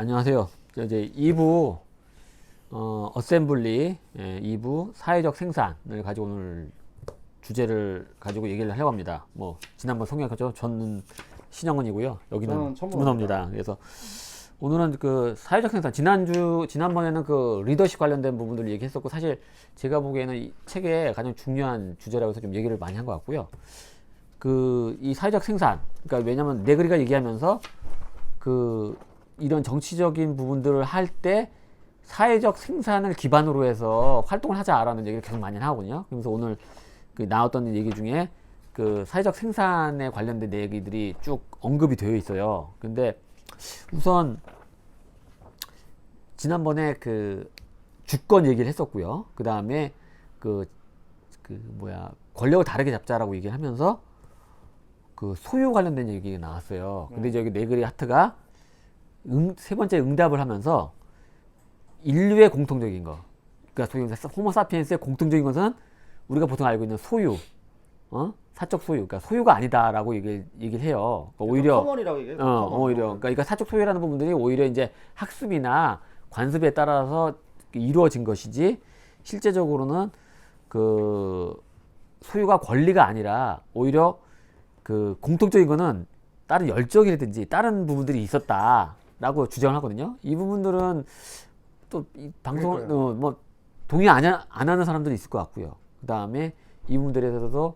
안녕하세요. 이제 2부 어셈블리 2부 사회적 생산을 가지고 오늘 주제를 가지고 얘기를 하려고 합니다. 뭐 지난번 소개했죠. 저는 신영은이고요. 여기는 문어입니다. 그래서 오늘은 그 사회적 생산 지난번에는 그 리더십 관련된 부분들 얘기했었고, 사실 제가 보기에는 이 책의 가장 중요한 주제라고 해서 좀 얘기를 많이 한 것 같고요. 그 이 사회적 생산, 그러니까 왜냐면 네그리가 얘기하면서 그 이런 정치적인 부분들을 할 때 사회적 생산을 기반으로 해서 활동을 하자라는 얘기를 계속 많이 하거든요. 그래서 오늘 그 나왔던 얘기 중에 그 사회적 생산에 관련된 얘기들이 쭉 언급이 되어 있어요. 근데 우선 지난번에 그 주권 얘기를 했었고요. 그 다음에 권력을 다르게 잡자라고 얘기를 하면서 그 소유 관련된 얘기가 나왔어요. 근데 저기 네그리 하트가 세 번째 응답을 하면서 인류의 공통적인 거, 그러니까 소위 호모사피엔스의 공통적인 것은 우리가 보통 알고 있는 소유, 사적 소유, 그러니까 소유가 아니다라고 얘기를 해요. 그러니까 오히려 커먼이라고 얘기해요. 오히려 그러니까 사적 소유라는 부분들이 오히려 이제 학습이나 관습에 따라서 이루어진 것이지, 실제적으로는 그 소유가 권리가 아니라 오히려 그 공통적인 거는 다른 열정이라든지 다른 부분들이 있었다라고 주장을 하거든요. 이 부분들은 또 이 방송을 뭐 동의 안 하는 사람들이 있을 것 같고요. 그 다음에 이 부분들에 대해서도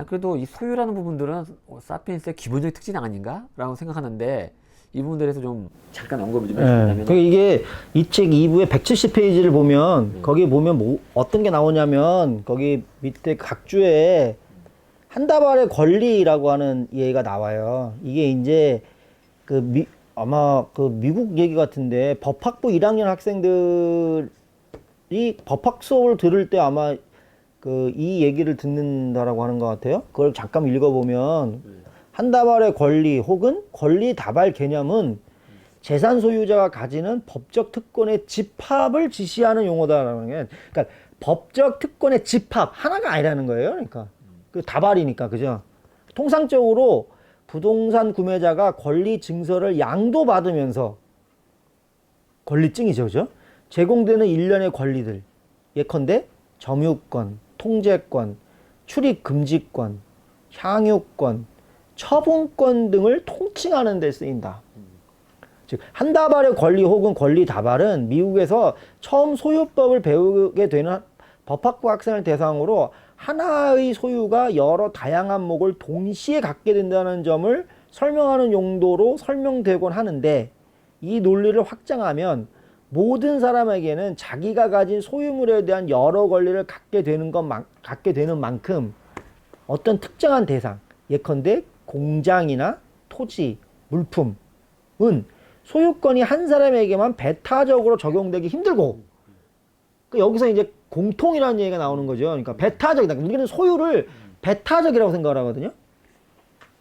그래도 이 소유라는 부분들은 사피엔스의 기본적인 특징 아닌가라고 생각하는데, 이 부분들에 대해서 좀 잠깐 언급을 좀 해주신다면. 네. 이게 이 책 2부의 170페이지를 보면 거기 보면 뭐 어떤 게 나오냐면, 거기 밑에 각주에 한 다발의 권리라고 하는 얘기가 나와요. 이게 이제 아마 그 미국 얘기 같은데, 법학부 1학년 학생들이 법학 수업을 들을 때 아마 이 얘기를 듣는다라고 하는 것 같아요. 그걸 잠깐 읽어보면, 한 다발의 권리 혹은 권리 다발 개념은 재산 소유자가 가지는 법적 특권의 집합을 지시하는 용어다라는 게, 그러니까 법적 특권의 집합 하나가 아니라는 거예요. 그러니까 그 다발이니까, 그죠? 통상적으로 부동산 구매자가 권리 증서를 양도받으면서, 권리증이죠, 그죠? 제공되는 일련의 권리들, 예컨대 점유권, 통제권, 출입 금지권, 향유권, 처분권 등을 통칭하는 데 쓰인다. 즉, 한 다발의 권리 혹은 권리 다발은 미국에서 처음 소유법을 배우게 되는 법학부 학생을 대상으로 하나의 소유가 여러 다양한 목을 동시에 갖게 된다는 점을 설명하는 용도로 설명되곤 하는데, 이 논리를 확장하면 모든 사람에게는 자기가 가진 소유물에 대한 여러 권리를 갖게 되는 만큼 어떤 특정한 대상, 예컨대 공장이나 토지, 물품은 소유권이 한 사람에게만 배타적으로 적용되기 힘들고, 여기서 이제 공통이라는 얘기가 나오는 거죠. 그러니까 배타적이다. 우리는 소유를 배타적이라고 생각을 하거든요.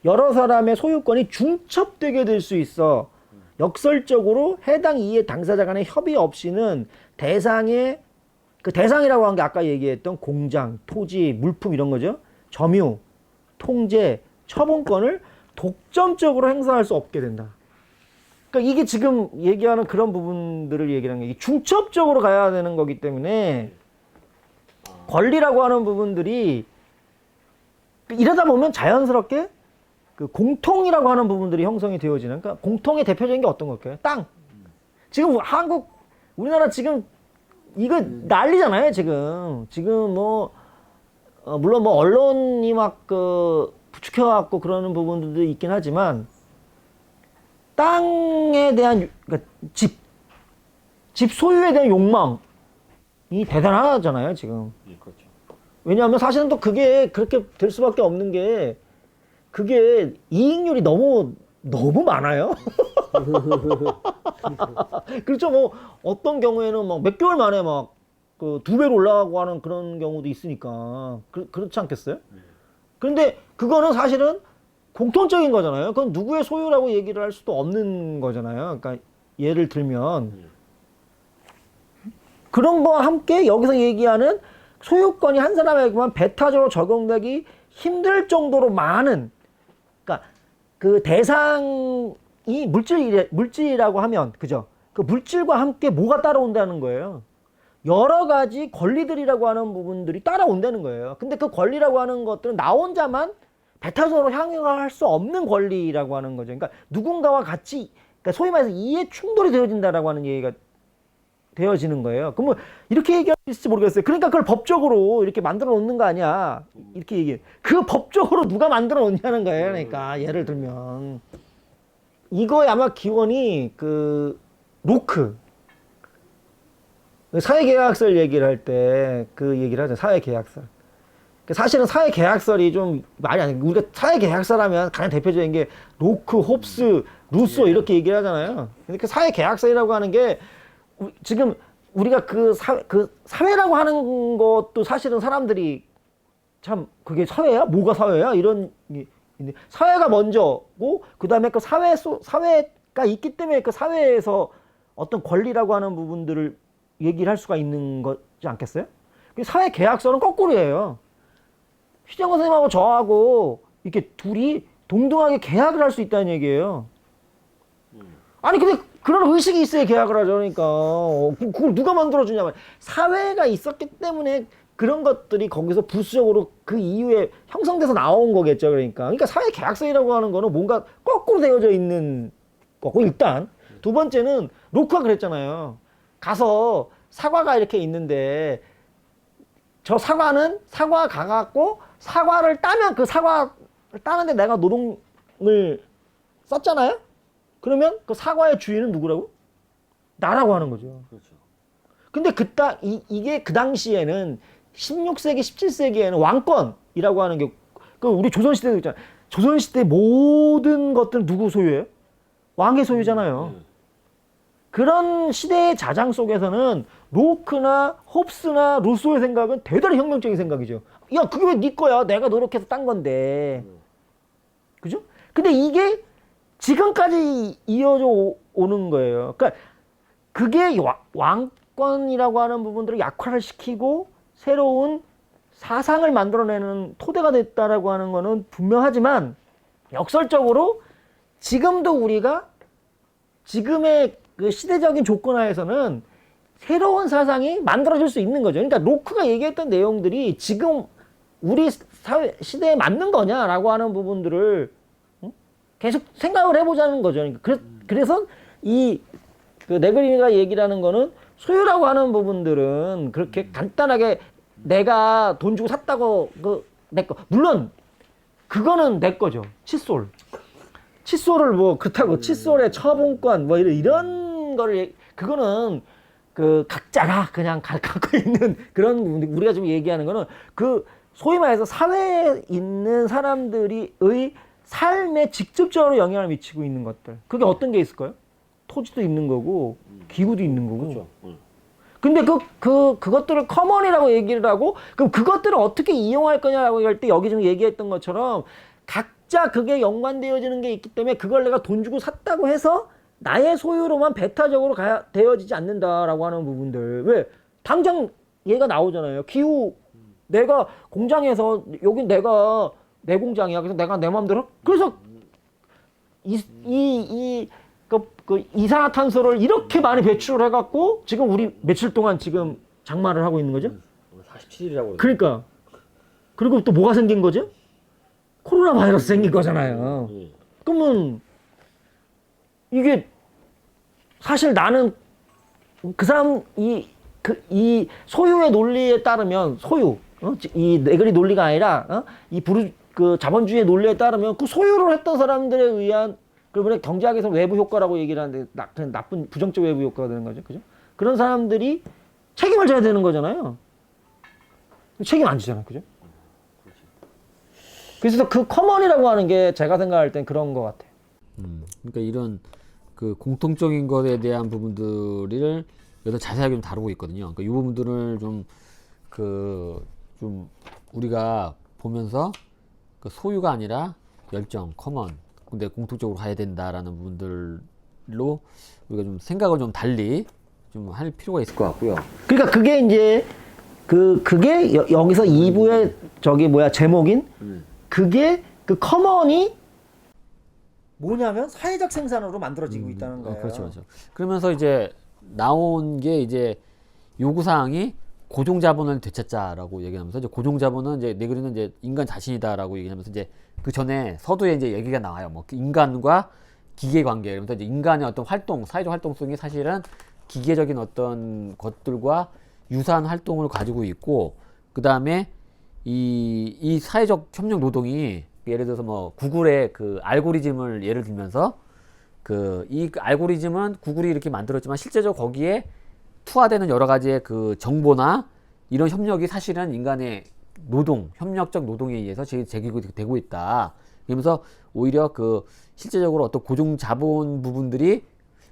여러 사람의 소유권이 중첩되게 될 수 있어 역설적으로 해당 이해 당사자 간의 협의 없이는 대상이라고 한 게 아까 얘기했던 공장, 토지, 물품 이런 거죠. 점유, 통제, 처분권을 독점적으로 행사할 수 없게 된다. 그러니까 이게 지금 얘기하는 그런 부분들을 얘기하는 게, 이게 중첩적으로 가야 되는 거기 때문에 권리라고 하는 부분들이 이러다 보면 자연스럽게 그 공통이라고 하는 부분들이 형성이 되어지는, 그러니까 공통의 대표적인 게 어떤 걸까요? 땅. 지금 우리나라 지금 이거 난리잖아요. 지금 물론 뭐 언론이 막 부추겨갖고 그러는 부분들도 있긴 하지만, 땅에 대한, 그러니까 집 소유에 대한 욕망이 대단하잖아요, 지금. 그렇죠. 왜냐하면 사실은 또 그게 그렇게 될 수밖에 없는 게, 그게 이익률이 너무 많아요. 그렇죠. 뭐 어떤 경우에는 막 몇 개월 만에 막 그 2배로 올라가고 하는 그런 경우도 있으니까 그렇지 않겠어요? 그런데 그거는 사실은 공통적인 거잖아요. 그건 누구의 소유라고 얘기를 할 수도 없는 거잖아요. 그러니까 예를 들면 그런 거와 함께 여기서 얘기하는 소유권이 한 사람에게만 배타적으로 적용되기 힘들 정도로 많은, 그러니까 그 대상이 이 물질이라고 하면 그죠? 그 물질과 함께 뭐가 따라온다는 거예요. 여러 가지 권리들이라고 하는 부분들이 따라온다는 거예요. 근데 그 권리라고 하는 것들은 나 혼자만 배타적으로 향유할 수 없는 권리라고 하는 거죠. 그러니까 누군가와 같이, 그러니까 소위 말해서 이해 충돌이 되어진다라고 하는 얘기가 되어지는 거예요. 그러면 이렇게 얘기할 수 있을지 모르겠어요. 그러니까 그걸 법적으로 이렇게 만들어 놓는 거 아니야. 이렇게 얘기해. 그 법적으로 누가 만들어 놓냐는 거예요. 그러니까 예를 들면 이거에 아마 기원이 그 로크 사회계약설 얘기를 할 때 그 얘기를 하죠. 사회계약설. 사실은 사회계약설이 좀 말이 안 돼. 우리가 사회계약설 하면 가장 대표적인 게 로크, 홉스, 루소 이렇게 얘기를 하잖아요. 근데 그 사회계약설이라고 하는 게 지금 우리가 그 사회라고 하는 것도 사실은 사람들이 참 그게 사회야? 뭐가 사회야? 이런 사회가 먼저고 그 다음에 그 사회가 있기 때문에 그 사회에서 어떤 권리라고 하는 부분들을 얘기를 할 수가 있는 거지 않겠어요? 사회 계약서는 거꾸로예요. 희정권 선생님하고 저하고 이렇게 둘이 동등하게 계약을 할 수 있다는 얘기예요. 아니 근데 그런 의식이 있어야 계약을 하죠. 그러니까 그걸 누가 만들어주냐면 사회가 있었기 때문에 그런 것들이 거기서 부수적으로 그 이후에 형성돼서 나온 거겠죠. 그러니까 사회 계약서라고 하는 거는 뭔가 거꾸로 되어져 있는 거고 일단 두 번째는 로크가 그랬잖아요. 가서 사과가 이렇게 있는데 저 사과는 사과 가갖고 사과를 따면 그 사과를 따는데 내가 노동을 썼잖아요. 그러면 그 사과의 주인은 누구라고? 나라고 하는 거죠. 그렇죠. 근데 이게 그 당시에는 16세기, 17세기에는 왕권이라고 하는 게, 그 우리 조선시대도 있잖아요. 조선시대 모든 것들은 누구 소유예요? 왕의 소유잖아요. 그런 시대의 자장 속에서는 로크나 홉스나 루소의 생각은 대단히 혁명적인 생각이죠. 야, 그게 왜 네 거야? 내가 노력해서 딴 건데. 그죠? 근데 이게 지금까지 이어져 오는 거예요. 그러니까 그게 왕권이라고 하는 부분들을 약화시키고 새로운 사상을 만들어내는 토대가 됐다라고 하는 거는 분명하지만 역설적으로 지금도 우리가 지금의 그 시대적인 조건 하에서는 새로운 사상이 만들어질 수 있는 거죠. 그러니까 로크가 얘기했던 내용들이 지금 우리 사회 시대에 맞는 거냐라고 하는 부분들을 계속 생각을 해보자는 거죠. 그래서 그 네그리가 얘기를 하는 거는 소유라고 하는 부분들은 그렇게 간단하게 내가 돈 주고 샀다고 내 거. 물론 그거는 내 거죠. 칫솔을 뭐 그렇다고 칫솔의 처분권 뭐 이런 거를 그거는 그 각자가 그냥 갖고 있는 그런 우리가 지금 얘기하는 거는 그 소위 말해서 사회에 있는 사람들의 삶에 직접적으로 영향을 미치고 있는 것들. 그게 어떤 게 있을까요? 토지도 있는 거고 기구도 있는 거고. 그렇죠. 근데 그것들을 커먼이라고 얘기를 하고 그럼 그것들을 어떻게 이용할 거냐라고 할 때 여기 지금 얘기했던 것처럼 각자 그게 연관되어지는 게 있기 때문에 그걸 내가 돈 주고 샀다고 해서 나의 소유로만 배타적으로 되어지지 않는다라고 하는 부분들. 왜? 당장 얘가 나오잖아요. 기후 내가 공장에서 여긴 내가 내 공장이야. 그래서 내가 내 마음대로 그래서 그 이산화탄소를 이렇게 많이 배출을 해갖고 지금 우리 며칠 동안 지금 장마를 하고 있는 거죠? 47일이라고. 그러니까 그리고 또 뭐가 생긴 거죠? 코로나 바이러스 생긴 거잖아요. 그러면 이게 사실 나는 그 사람 이 소유의 논리에 따르면 이 네그리 논리가 아니라 그 자본주의의 논리에 따르면 그 소유를 했던 사람들에 의한 그러면 경제학에서 외부 효과라고 얘기를 하는데 그냥 나쁜 부정적 외부 효과가 되는 거죠. 그죠? 그런 사람들이 책임을 져야 되는 거잖아요. 책임 안 지잖아요. 그죠? 그래서 그 커먼이라고 하는 게 제가 생각할 땐 그런 것 같아요. 그러니까 이런 그 공통적인 것에 대한 부분들을 여기서 자세하게 좀 다루고 있거든요. 그러니까 이 부분들을 좀 우리가 보면서 그 소유가 아니라 열정, 커먼, 근데 공통적으로 가야 된다라는 부분들로 우리가 좀 생각을 좀 달리 좀 할 필요가 있을 것 같고요. 그러니까 그게 이제 그게 여기서 2부의 제목인 그게 그 커먼이 뭐냐면 사회적 생산으로 만들어지고 있다는 거예요. 그렇죠, 그렇죠. 그러면서 이제 나온 게 이제 요구사항이 고종자본을 되찾자라고 얘기하면서 이제 고종자본은 이제 네그리는 이제 인간 자신이다라고 얘기하면서 이제 그 전에 서두에 이제 얘기가 나와요. 뭐 인간과 기계 관계. 그러면서 이제 인간의 어떤 활동, 사회적 활동성이 사실은 기계적인 어떤 것들과 유사한 활동을 가지고 있고, 그 다음에 이 사회적 협력 노동이 예를 들어서 뭐 구글의 그 알고리즘을 예를 들면서 이 알고리즘은 구글이 이렇게 만들었지만 실제적으로 거기에 투하되는 여러 가지의 그 정보나 이런 협력이 사실은 인간의 노동, 협력적 노동에 의해서 제기되고 있다. 그러면서 오히려 그 실제적으로 어떤 고정 자본 부분들이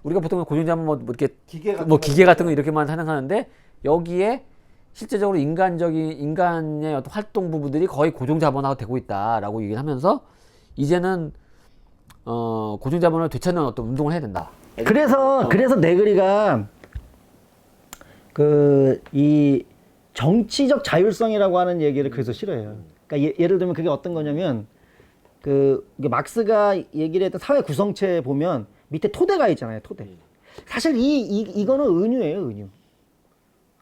우리가 보통 고정 자본 뭐 이렇게 기계 같은 거 이렇게만 생각하는데 여기에 실제적으로 인간의 어떤 활동 부분들이 거의 고정 자본화가 되고 있다라고 얘기를 하면서 이제는 고정 자본을 되찾는 어떤 운동을 해야 된다. 그래서 네그리가 이 정치적 자율성이라고 하는 얘기를 그래서 싫어해요. 그러니까 예를 들면 그게 어떤 거냐면 이게 막스가 얘기를 했던 사회 구성체 보면 밑에 토대가 있잖아요. 토대. 사실 이거는 은유예요. 은유.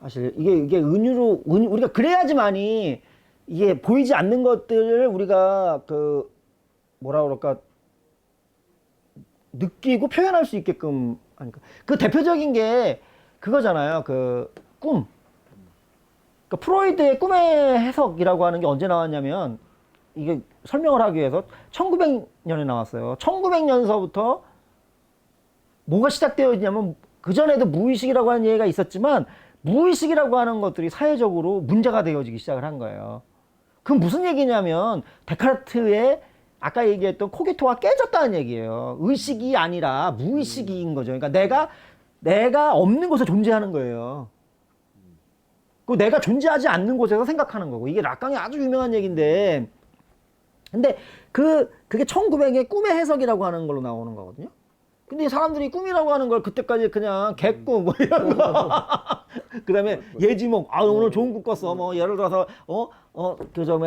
사실 이게 우리가 그래야지만이 이게 보이지 않는 것들을 우리가 뭐라 그럴까 느끼고 표현할 수 있게끔 하니까. 그 대표적인 게 그거잖아요. 꿈. 그러니까 프로이드의 꿈의 해석이라고 하는 게 언제 나왔냐면 이게 설명을 하기 위해서 1900년에 나왔어요. 1900년서부터 뭐가 시작되었냐면 그전에도 무의식이라고 하는 얘기가 있었지만 무의식이라고 하는 것들이 사회적으로 문제가 되어지기 시작을 한 거예요. 그건 무슨 얘기냐면 데카르트의 아까 얘기했던 코기토가 깨졌다는 얘기예요. 의식이 아니라 무의식인 거죠. 그러니까 내가 없는 곳에 존재하는 거예요. 그 내가 존재하지 않는 곳에서 생각하는 거고. 이게 락강의 아주 유명한 얘기인데 근데 그게 1900의 꿈의 해석이라고 하는 걸로 나오는 거거든요. 근데 사람들이 꿈이라고 하는 걸 그때까지 그냥 개꿈 뭐 이런 거. 그다음에 예지몽 오늘 좋은 꿈 꿨어. 뭐 예를 들어서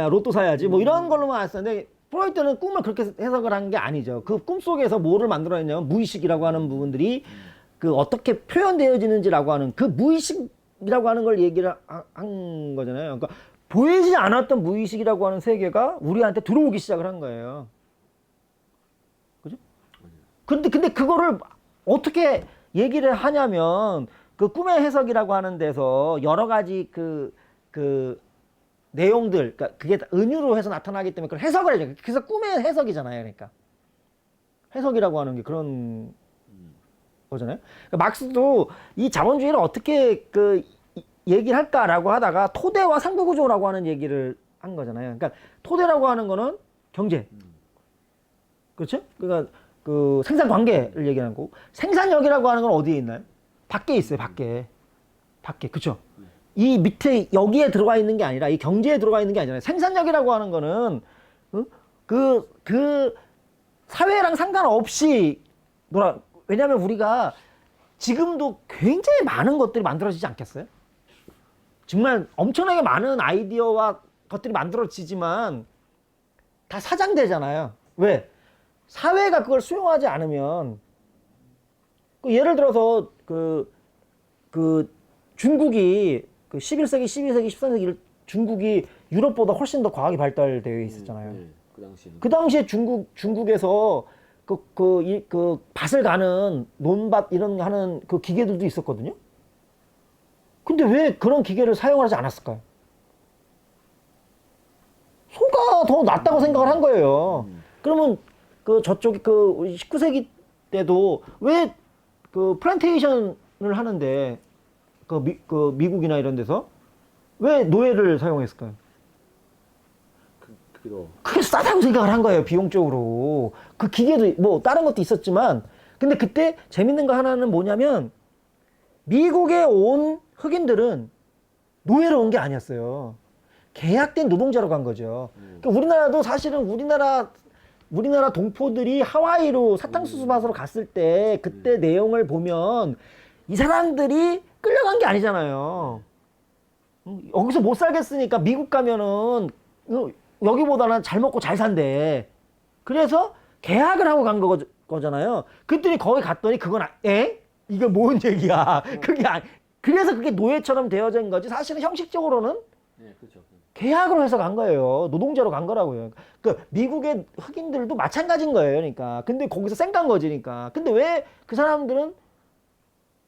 로또 사야지. 뭐 이런 걸로만 알았었는데 프로이트는 꿈을 그렇게 해석을 한 게 아니죠. 그 꿈 속에서 뭐를 만들어냈냐면 무의식이라고 하는 부분들이 어떻게 표현되어지는지라고 하는 그 무의식이라고 하는 걸 얘기를 한 거잖아요. 그러니까 보이지 않았던 무의식이라고 하는 세계가 우리한테 들어오기 시작을 한 거예요. 그죠? 근데 그거를 어떻게 얘기를 하냐면 그 꿈의 해석이라고 하는 데서 여러 가지 그 내용들, 그러니까 그게 은유로 해서 나타나기 때문에 그걸 해석을 해줘요. 그래서 꿈의 해석이잖아요. 그러니까 해석이라고 하는 게 그런 거잖아요. 그러니까 막스도 이 자본주의를 어떻게 얘기를 할까라고 하다가 토대와 상부구조라고 하는 얘기를 한 거잖아요. 그러니까 토대라고 하는 거는 경제, 그렇죠? 그러니까 생산 관계를 얘기하는 거고 생산력이라고 하는 건 어디에 있나요? 밖에 있어요. 밖에, 그렇죠? 이 밑에 여기에 들어가 있는 게 아니라 이 경제에 들어가 있는 게 아니잖아요. 생산력이라고 하는 거는 그 사회랑 상관없이 왜냐하면 우리가 지금도 굉장히 많은 것들이 만들어지지 않겠어요? 정말 엄청나게 많은 아이디어와 것들이 만들어지지만 다 사장되잖아요. 왜? 사회가 그걸 수용하지 않으면 예를 들어서 중국이 11세기, 12세기, 13세기 중국이 유럽보다 훨씬 더 과학이 발달되어 있었잖아요. 그 당시에 중국에서 밭을 가는 논밭 이런 거 하는 그 기계들도 있었거든요. 근데 왜 그런 기계를 사용하지 않았을까요? 소가 더 낫다고 생각을 한 거예요. 그러면 저쪽이 19세기 때도 왜 플랜테이션을 하는데 미국이나 이런 데서 왜 노예를 사용했을까요? 그게 싸다고 생각을 한 거예요. 비용적으로. 그 기계도 뭐 다른 것도 있었지만 근데 그때 재밌는 거 하나는 뭐냐면 미국에 온 흑인들은 노예로 온 게 아니었어요. 계약된 노동자로 간 거죠. 그러니까 우리나라도 사실은 우리나라 동포들이 하와이로 사탕수수밭으로 갔을 때 그때 내용을 보면 이 사람들이 끌려간 게 아니잖아요. 여기서 못 살겠으니까 미국 가면은 여기보다는 잘 먹고 잘 산대. 그래서 계약을 하고 간 거잖아요. 그랬더니 거기 갔더니 그건 이게 뭔 얘기야? 그래서 그게 노예처럼 되어진 거지. 사실은 형식적으로는 네, 그렇죠. 계약으로 해서 간 거예요. 노동자로 간 거라고요. 그 미국의 흑인들도 마찬가지인 거예요. 그러니까. 근데 거기서 쌩깐 거지, 그러니까. 근데 왜 그 사람들은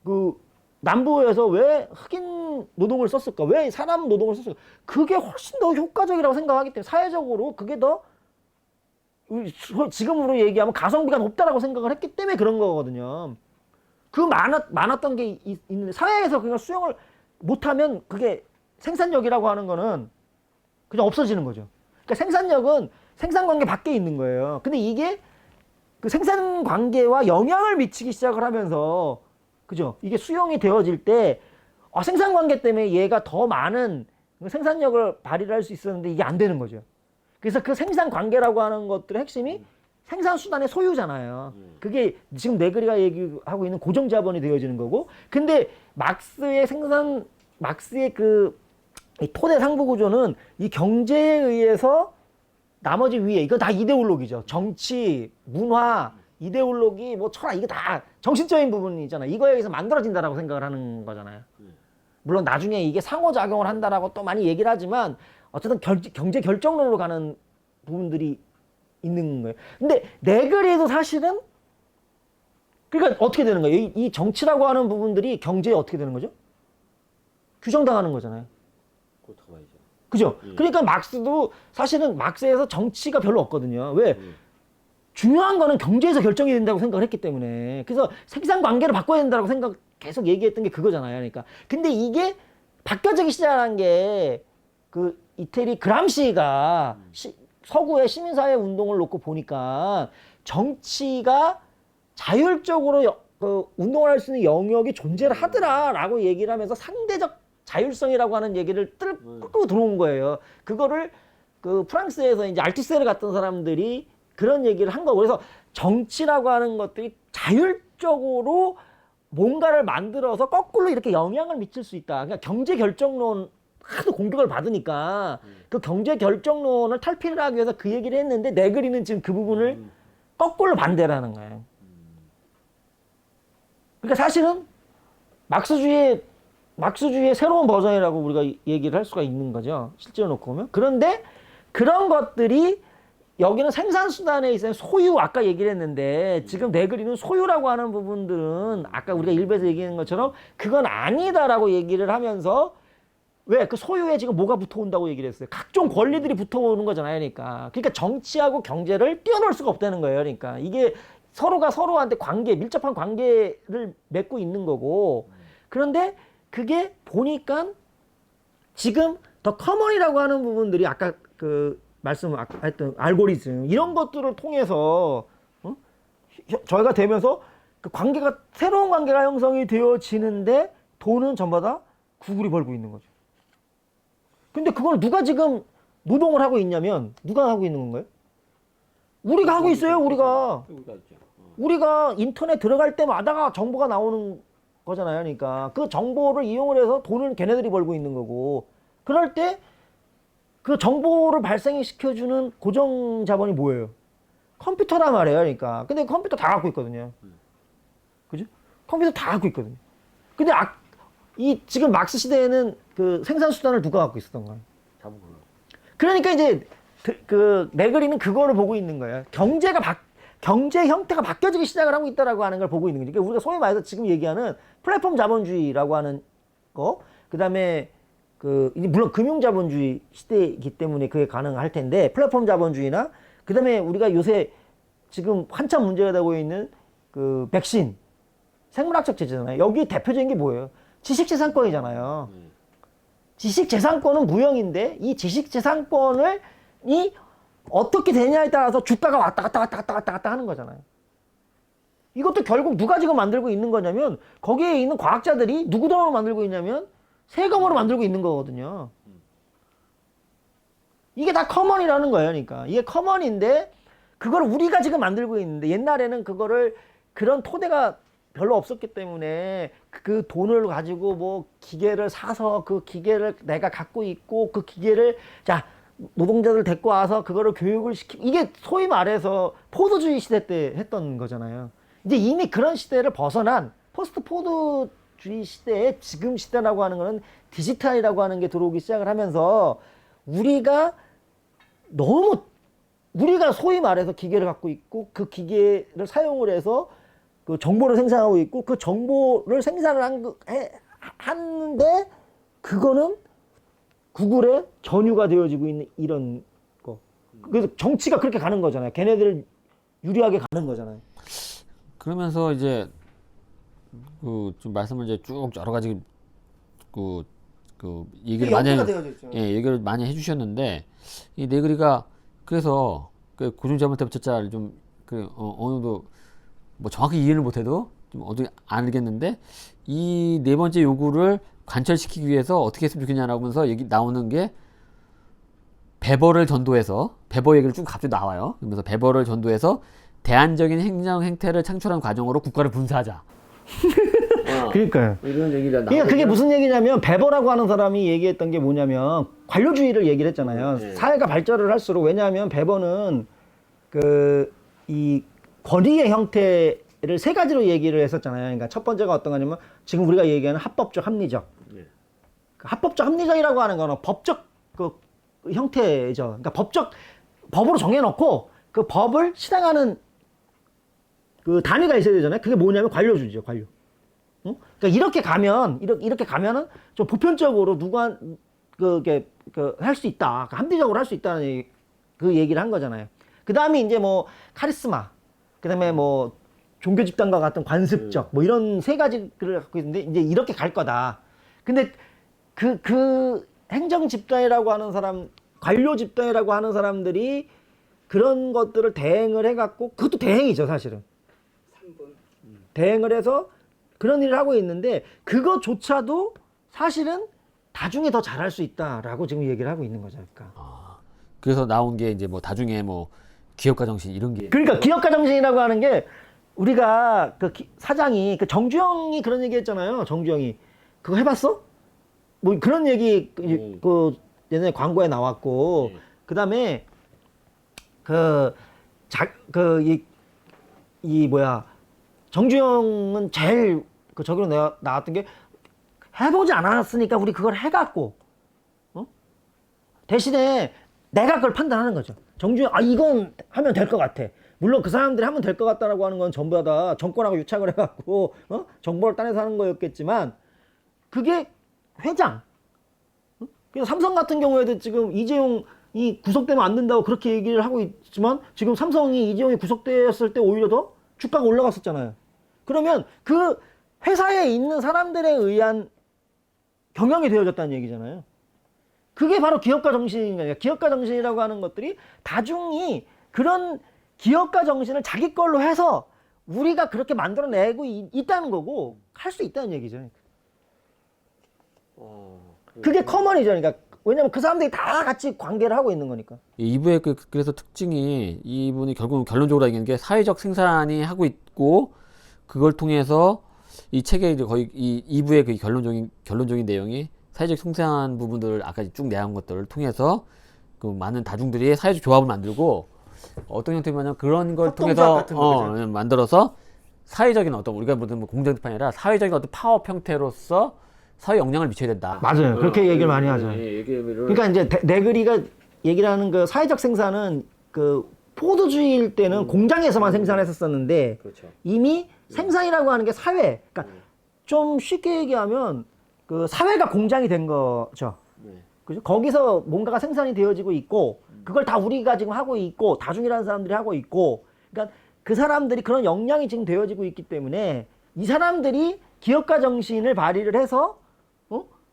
그 남부에서 왜 흑인 노동을 썼을까? 왜 사람 노동을 썼을까? 그게 훨씬 더 효과적이라고 생각하기 때문에 사회적으로 그게 더 지금으로 얘기하면 가성비가 높다라고 생각을 했기 때문에 그런 거거든요. 그 많았던 게 있는데 사회에서 그걸 수용을 못하면 그게 생산력이라고 하는 거는 그냥 없어지는 거죠. 그러니까 생산력은 생산관계 밖에 있는 거예요. 근데 이게 그 생산관계와 영향을 미치기 시작을 하면서 그죠? 이게 수용이 되어질 때 생산관계 때문에 얘가 더 많은 생산력을 발휘를 할 수 있었는데 이게 안 되는 거죠. 그래서 그 생산관계라고 하는 것들의 핵심이 생산수단의 소유잖아요. 그게 지금 네그리가 얘기하고 있는 고정자본이 되어지는 거고, 근데 막스의 그 토대 상부 구조는 이 경제에 의해서 나머지 위에 이거 다 이데올로기죠. 정치, 문화, 이데올로기, 뭐 철학 이게 다 정신적인 부분이잖아요. 이거에 의해서 만들어진다라고 생각을 하는 거잖아요. 물론 나중에 이게 상호작용을 한다라고 또 많이 얘기를 하지만 어쨌든 경제 결정론으로 가는 부분들이 있는 거예요. 근데 네그리도 사실은 그러니까 어떻게 되는 거예요? 이 정치라고 하는 부분들이 경제에 어떻게 되는 거죠? 규정당하는 거잖아요. 그렇다고 봐야죠. 그죠? 그러니까 막스도 사실은 막스에서 정치가 별로 없거든요. 왜? 중요한 거는 경제에서 결정이 된다고 생각을 했기 때문에. 그래서 생산 관계를 바꿔야 된다고 생각 계속 얘기했던 게 그거잖아요. 그러니까. 근데 이게 바뀌어지기 시작한 게 그 이태리 그람시가 서구의 시민사회 운동을 놓고 보니까 정치가 자율적으로 운동을 할 수 있는 영역이 존재를 하더라라고 얘기를 하면서 상대적 자율성이라고 하는 얘기를 뚫고 들어온 거예요. 그거를 그 프랑스에서 이제 알티세를 갔던 사람들이 그런 얘기를 한 거고, 그래서 정치라고 하는 것들이 자율적으로 뭔가를 만들어서 거꾸로 이렇게 영향을 미칠 수 있다. 그러니까 경제 결정론 하도 공격을 받으니까 그 경제 결정론을 탈피를 하기 위해서 그 얘기를 했는데 네그리는 지금 그 부분을 거꾸로 반대를 하는 거예요. 그러니까 사실은 막스주의의 새로운 버전이라고 우리가 얘기를 할 수가 있는 거죠. 실제로 놓고 보면. 그런데 그런 것들이 여기는 생산수단에 있어서 소유, 아까 얘기를 했는데 지금 네그리는 소유라고 하는 부분들은 아까 우리가 일부에서 얘기한 것처럼 그건 아니다라고 얘기를 하면서 왜? 그 소유에 지금 뭐가 붙어온다고 얘기를 했어요. 각종 권리들이 붙어오는 거잖아요. 그러니까 정치하고 경제를 띄어놓을 수가 없다는 거예요. 그러니까 이게 서로가 서로한테 밀접한 관계를 맺고 있는 거고, 그런데 그게 보니까 지금 더 커먼이라고 하는 부분들이 아까 그 말씀했던 알고리즘 이런 것들을 통해서 저희가 되면서 그 관계가 새로운 관계가 형성이 되어지는데 돈은 전부 다 구글이 벌고 있는 거죠. 근데 그걸 누가 지금 노동을 하고 있냐면 누가 하고 있는 건가요? 우리가 하고 있어요. 우리가 인터넷 들어갈 때마다 정보가 나오는 거잖아요. 그러니까 그 정보를 이용을 해서 돈을 걔네들이 벌고 있는 거고, 그럴 때 그 정보를 발생시켜주는 고정 자본이 뭐예요? 컴퓨터란 말이에요. 그러니까 근데 컴퓨터 다 갖고 있거든요. 그죠? 컴퓨터 다 갖고 있거든요. 근데 이 지금 막스 시대에는 그 생산 수단을 누가 갖고 있었던가요? 그러니까 이제 그 네그리는 그거를 보고 있는 거예요. 경제 형태가 바뀌어지기 시작을 하고 있다라고 하는 걸 보고 있는 거죠. 그러니까 우리가 소위 말해서 지금 얘기하는 플랫폼 자본주의라고 하는 거, 그다음에 물론 금융자본주의 시대이기 때문에 그게 가능할 텐데, 플랫폼 자본주의나, 그 다음에 우리가 요새 지금 한참 문제가 되고 있는 그 백신, 생물학적 제재잖아요. 여기 대표적인 게 뭐예요? 지식재산권이잖아요. 지식재산권은 무형인데, 이 지식재산권을, 어떻게 되냐에 따라서 주가가 왔다 갔다 하는 거잖아요. 이것도 결국 누가 지금 만들고 있는 거냐면, 거기에 있는 과학자들이 누구 돈으로 만들고 있냐면, 세금으로 만들고 있는 거거든요. 이게 다 커먼이라는 거예요. 그러니까 이게 커먼인데 그걸 우리가 지금 만들고 있는데, 옛날에는 그런 토대가 별로 없었기 때문에 그 돈을 가지고 뭐 기계를 사서 그 기계를 내가 갖고 있고 그 기계를 노동자들 데리고 와서 그거를 교육을 이게 소위 말해서 포도주의 시대 때 했던 거잖아요. 이제 이미 그런 시대를 벗어난 포스트 포도주의 시대의 지금 시대라고 하는 거는 디지털이라고 하는 게 들어오기 시작을 하면서 우리가 소위 말해서 기계를 갖고 있고 그 기계를 사용을 해서 그 정보를 생산하고 있고 그 정보를 생산을 하는데 그거는 구글의 전유가 되어지고 있는 이런 거. 그래서 정치가 그렇게 가는 거잖아요. 걔네들을 유리하게 가는 거잖아요. 그러면서 이제 좀 말씀을 이제 쭉 여러 가지 얘기를 많이 얘기를 많이 해주셨는데 이 네그리가 그래서 그 고정자문 때부터 좀 어느 정도 뭐 정확히 이해를 못해도 좀 어떻게 알겠는데 이 네 번째 요구를 관철시키기 위해서 어떻게 했으면 좋겠냐라고 하면서 얘기 나오는 게 베버를 전도해서 베버 얘기를 쭉 갑자기 나와요. 그러면서 베버를 전도해서 대안적인 행정 행태를 창출하는 과정으로 국가를 분사하자. 그러니까요. 이런 얘기가 그러니까 그게 무슨 얘기냐면 베버라고 하는 사람이 얘기했던 게 뭐냐면 관료주의를 얘기를 했잖아요. 네. 사회가 발전을 할수록 왜냐하면 베버는 이 권위의 형태를 세 가지로 얘기를 했었잖아요. 그러니까 첫 번째가 어떤 거냐면 지금 우리가 얘기하는 합법적 합리적. 네. 그 합법적 합리적이라고 하는 거는 법적 그 형태죠. 그러니까 법으로 정해놓고 그 법을 실행하는 그 단위가 있어야 되잖아요. 그게 뭐냐면 관료주의죠, 관료. 응? 그러니까 이렇게 가면은 좀 보편적으로 누가 할 수 있다, 합리적으로 할 수 있다는 그 얘기를 한 거잖아요. 그 다음에 이제 뭐 카리스마, 그 다음에 뭐 종교 집단과 같은 관습적, 뭐 이런 세 가지를 갖고 있는데 이제 이렇게 갈 거다. 근데 그 행정 집단이라고 하는 사람, 관료 집단이라고 하는 사람들이 그런 것들을 대행을 해갖고 그것도 대행이죠, 사실은. 대행을 해서 그런 일을 하고 있는데 그거조차도 사실은 나중에 더 잘할 수 있다라고 지금 얘기를 하고 있는 거죠. 그러니까. 그래서 나온 게 이제 뭐 나중에 뭐 기업가 정신 이런 게. 그러니까 기업가 정신이라고 하는 게 우리가 사장이 정주영이 그런 얘기 했잖아요. 정주영이 그거 해봤어? 뭐 그런 얘기 예전에 광고에 나왔고 그다음에 정주영은 제일 저기로 나왔던 게 해보지 않았으니까 우리 그걸 해갖고 대신에 내가 그걸 판단하는 거죠. 정주영 이건 하면 될 것 같아. 물론 그 사람들이 하면 될 것 같다라고 하는 건 전부 다 정권하고 유착을 해갖고 정보를 따내서 하는 거였겠지만 그게 회장. 그래서 삼성 같은 경우에도 지금 이재용이 구속되면 안 된다고 그렇게 얘기를 하고 있지만 지금 삼성이 이재용이 구속되었을 때 오히려 더 주가가 올라갔었잖아요. 그러면 그 회사에 있는 사람들에 의한 경영이 되어졌다는 얘기잖아요. 그게 바로 기업가 정신이니까 기업가 정신이라고 하는 것들이 다중이 그런 기업가 정신을 자기 걸로 해서 우리가 그렇게 만들어내고 있다는 거고 할 수 있다는 얘기죠. 그게 커먼이죠. 그러니까 왜냐면 그 사람들이 다 같이 관계를 하고 있는 거니까. 이부의 그래서 특징이 이분이 결국 결론적으로 얘기하는 게 사회적 생산이 하고 있고 그걸 통해서 이 책의 거의 이 2부의 그 결론적인 내용이 사회적 생산 부분들을 아까 쭉 내한 것들을 통해서 그 많은 다중들이 사회적 조합을 만들고 어떤 형태냐면 그런 걸 통해서 만들어서 사회적인 어떤 우리가 무슨 공정집이 아니라 사회적인 어떤 파업 형태로서 사회 영향을 미쳐야 된다. 맞아요. 그렇게 얘기를 많이 하죠. 그러니까 이제 네그리가 얘기를 하는 그 사회적 생산은 그 포도주의일 때는 공장에서만 생산했었는데 그렇죠. 이미 생산이라고 하는 게 사회. 그러니까 좀 쉽게 얘기하면 그 사회가 공장이 된 거죠. 그죠? 거기서 뭔가가 생산이 되어지고 있고 그걸 다 우리가 지금 하고 있고 다중이라는 사람들이 하고 있고 그러니까 그 사람들이 그런 역량이 지금 되어지고 있기 때문에 이 사람들이 기업가 정신을 발휘를 해서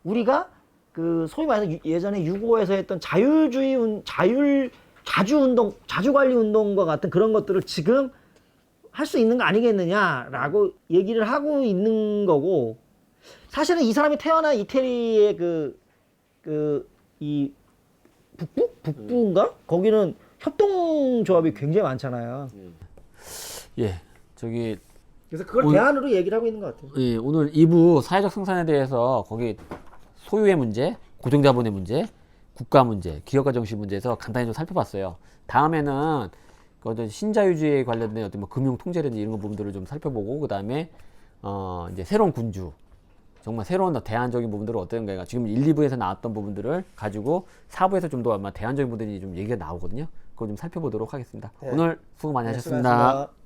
우리가 그 소위 말해서 예전에 6.25에서 했던 자주관리 운동과 같은 그런 것들을 지금 할 수 있는 거 아니겠느냐라고 얘기를 하고 있는 거고 사실은 이 사람이 태어난 이태리의 이 북부인가? 거기는 협동조합이 굉장히 많잖아요. 예, 저기 그래서 그걸 대안으로 얘기를 하고 있는 것 같아요. 예, 오늘 2부 사회적 생산에 대해서 거기 소유의 문제, 고정자본의 문제, 국가 문제, 기업가 정신 문제에서 간단히 좀 살펴봤어요. 다음에는 그 신자유주의에 관련된 어떤 뭐 금융 통제라든지 이런 부분들을 좀 살펴보고 그 다음에 이제 새로운 군주, 정말 새로운 대안적인 부분들은 어떤가, 지금 1, 2부에서 나왔던 부분들을 가지고 4부에서 좀 더 아마 대안적인 부분들이 좀 얘기가 나오거든요. 그걸 좀 살펴보도록 하겠습니다. 네. 오늘 수고 많이 네, 하셨습니다. 수고하셨습니다.